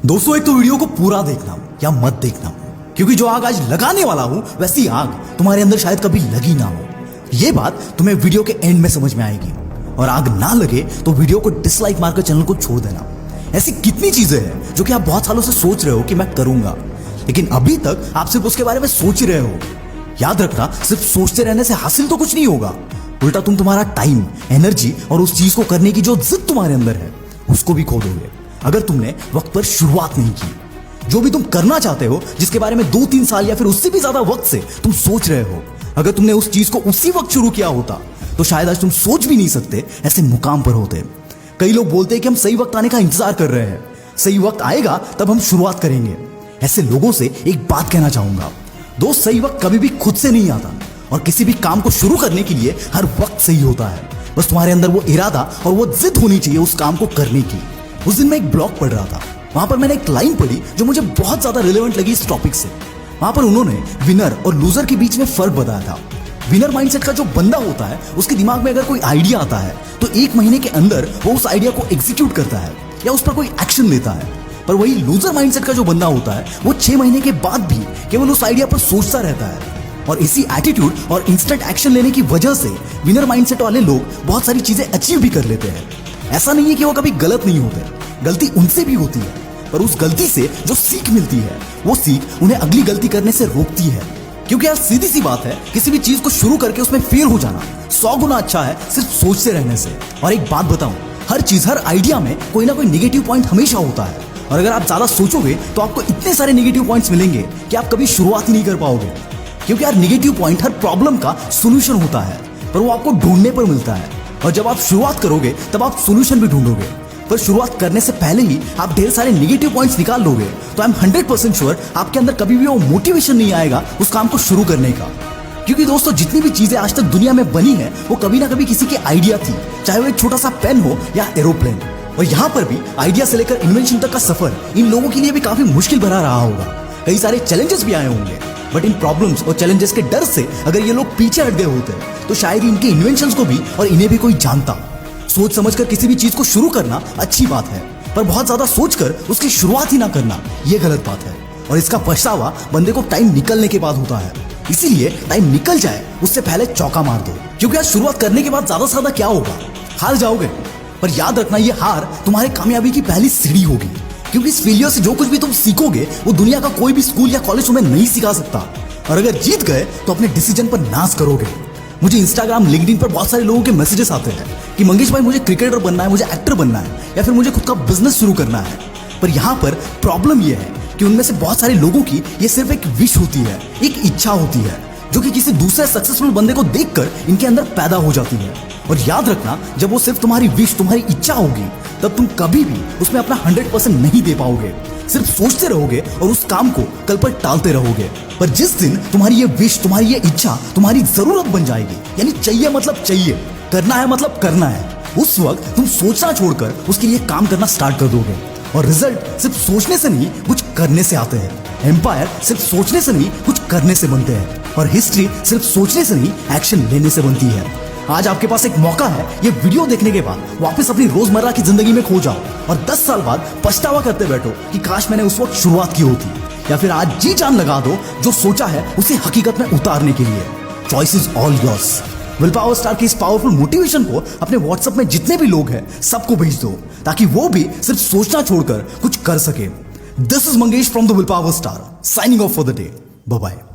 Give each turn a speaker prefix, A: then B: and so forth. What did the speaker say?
A: दोस्तों एक तो वीडियो को पूरा देखना या मत देखना, क्योंकि जो आग आज लगाने वाला हूं वैसी आग तुम्हारे अंदर शायद कभी लगी ना हो। ये बात तुम्हें वीडियो के एंड में समझ में आएगी। और आग ना लगे तो वीडियो को डिसलाइक मारकर चैनल को छोड़ देना। ऐसी कितनी चीजें हैं जो कि आप बहुत सालों से सोच रहे हो कि मैं करूंगा, लेकिन अभी तक आप सिर्फ उसके बारे में सोच ही रहे हो। याद रखना, सिर्फ सोचते रहने से हासिल तो कुछ नहीं होगा, उल्टा तुम तुम्हारा टाइम, एनर्जी और उस चीज को करने की जो जिद तुम्हारे अंदर है उसको भी खो दोगे अगर तुमने वक्त पर शुरुआत नहीं की। जो भी तुम करना चाहते हो, जिसके बारे में 2-3 साल या फिर उससे भी ज्यादा वक्त से तुम सोच रहे हो, अगर तुमने उस चीज को उसी वक्त शुरू किया होता तो शायद आज तुम सोच भी नहीं सकते ऐसे मुकाम पर होते। कई लोग बोलते हैं कि हम सही वक्त आने का इंतजार कर रहे हैं, सही वक्त आएगा तब हम शुरुआत करेंगे। ऐसे लोगों से एक बात कहना चाहूंगा, दोस्त, सही वक्त कभी भी खुद से नहीं आता और किसी भी काम को शुरू करने के लिए हर वक्त सही होता है। बस तुम्हारे अंदर वो इरादा और वो जिद होनी चाहिए उस काम को करने की। उस दिन मैं एक ब्लॉग पढ़ रहा था, वहां पर मैंने एक लाइन पढ़ी जो मुझे बहुत ज्यादा रिलेवेंट लगी इस टॉपिक से। वहां पर उन्होंने विनर और लूजर के बीच में फर्क बताया था। विनर माइंडसेट का जो बंदा होता है, उसके दिमाग में अगर कोई आइडिया आता है तो 1 महीने के अंदर वो उस आइडिया को एग्जीक्यूट करता है या उस पर कोई एक्शन लेता है। पर वही लूजर माइंडसेट का जो बंदा होता है, वो 6 महीने के बाद भी केवल उस आइडिया पर सोचता रहता है। और इसी एटीट्यूड और इंस्टेंट एक्शन लेने की वजह से विनर माइंडसेट वाले लोग बहुत सारी चीजें अचीव भी कर लेते हैं। ऐसा नहीं है कि वो कभी गलत नहीं होते, गलती उनसे भी होती है, पर उस गलती से जो सीख मिलती है वो सीख उन्हें अगली गलती करने से रोकती है। क्योंकि यार सीधी सी बात है, किसी भी चीज को शुरू करके उसमें फेल हो जाना 100 गुना अच्छा है सिर्फ सोचते रहने से। और एक बात बताऊं, हर चीज, हर आइडिया में कोई ना कोई नेगेटिव पॉइंट हमेशा होता है, और अगर आप ज्यादा सोचोगे तो आपको इतने सारे नेगेटिव पॉइंट्स मिलेंगे कि आप कभी शुरुआत ही नहीं कर पाओगे। क्योंकि यार नेगेटिव पॉइंट हर प्रॉब्लम का सोल्यूशन होता है, पर वो आपको ढूंढने पर मिलता है। और जब आप शुरुआत करोगे तब आप सोल्यूशन भी ढूंढोगे, पर शुरुआत करने से पहले ही आप ढेर सारे नेगेटिव पॉइंट्स निकाल लोगे तो आई एम 100% श्योर आपके अंदर कभी भी वो मोटिवेशन नहीं आएगा उस काम को शुरू करने का। क्योंकि दोस्तों, जितनी भी चीजें आज तक दुनिया में बनी है वो कभी ना कभी किसी की आइडिया थी, चाहे वो एक छोटा सा पेन हो या एरोप्लेन। और यहाँ पर भी आइडिया से लेकर इन्वेंशन तक का सफर इन लोगों के लिए भी काफी मुश्किल भरा रहा होगा। कई सारे चैलेंजेस भी आए होंगे, बट इन प्रॉब्लम्स और चैलेंजेस के डर से अगर ये लोग पीछे हट गए होते तो शायद इनके इन्वेंशंस को भी और इन्हें भी कोई जानता। सोच समझकर किसी भी चीज को शुरू करना अच्छी बात है, पर बहुत ज्यादा सोचकर उसकी शुरुआत ही ना करना ये गलत बात है। और इसका पछतावा बंदे को टाइम निकलने के बाद होता है। इसीलिए टाइम निकल जाए उससे पहले चौका मार दो, क्योंकि आज शुरुआत करने के बाद ज्यादा से ज्यादा क्या होगा, हार जाओगे। पर याद रखना, ये हार तुम्हारे कामयाबी की पहली सीढ़ी होगी। क्योंकि इस फेलियर से जो कुछ भी तुम सीखोगे वो दुनिया का कोई भी स्कूल या कॉलेज तुम्हें नहीं सिखा सकता। और अगर जीत गए तो अपने डिसीजन पर नाज करोगे। मुझे इंस्टाग्राम, लिंक्डइन पर बहुत सारे लोगों के मैसेजेस आते हैं कि मंगेश भाई, मुझे क्रिकेटर बनना है, मुझे एक्टर बनना है, या फिर मुझे खुद का बिजनेस शुरू करना है। पर यहाँ पर प्रॉब्लम यह है कि उनमें से बहुत सारे लोगों की ये सिर्फ एक विश होती है, एक इच्छा होती है, जो कि किसी दूसरे सक्सेसफुल बंदे को देखकर इनके अंदर पैदा हो जाती है। और याद रखना, जब वो सिर्फ तुम्हारी विश, तुम्हारी इच्छा होगी, तब तुम कभी भी उसमें अपना 100% नहीं दे पाओगे। सिर्फ सोचते रहोगे और उस काम को कल पर टालते रहोगे। पर जिस दिन तुम्हारी ये विश, तुम्हारी ये इच्छा तुम्हारी जरूरत बन जाएगी, यानी चाहिए मतलब चाहिए, करना है मतलब करना है, उस वक्त तुम सोचना छोड़कर उसके लिए काम करना स्टार्ट कर दोगे। और रिजल्ट सिर्फ सोचने से नहीं, कुछ करने से आते हैं। एम्पायर सिर्फ सोचने से नहीं, कुछ करने से बनते हैं। और हिस्ट्री सिर्फ सोचने से नहीं, एक्शन लेने से बनती है। आज आपके पास एक मौका है, ये वीडियो देखने के बाद वापस अपनी रोजमर्रा की जिंदगी में खो जाओ और 10 साल बाद पछतावा करते बैठो कि काश मैंने उस वक्त शुरुआत की होती। या फिर आज जी जान लगा दो जो सोचा है उसे हकीकत में उतारने के लिए। Choice is all yours. Will power star की इस पावरफुल मोटिवेशन को अपने व्हाट्सएप में जितने भी लोग हैं सबको भेज दो, ताकि वो भी सिर्फ सोचना छोड़कर कुछ कर सके। This is Mangesh from the will power star, signing off for the day. Bye bye.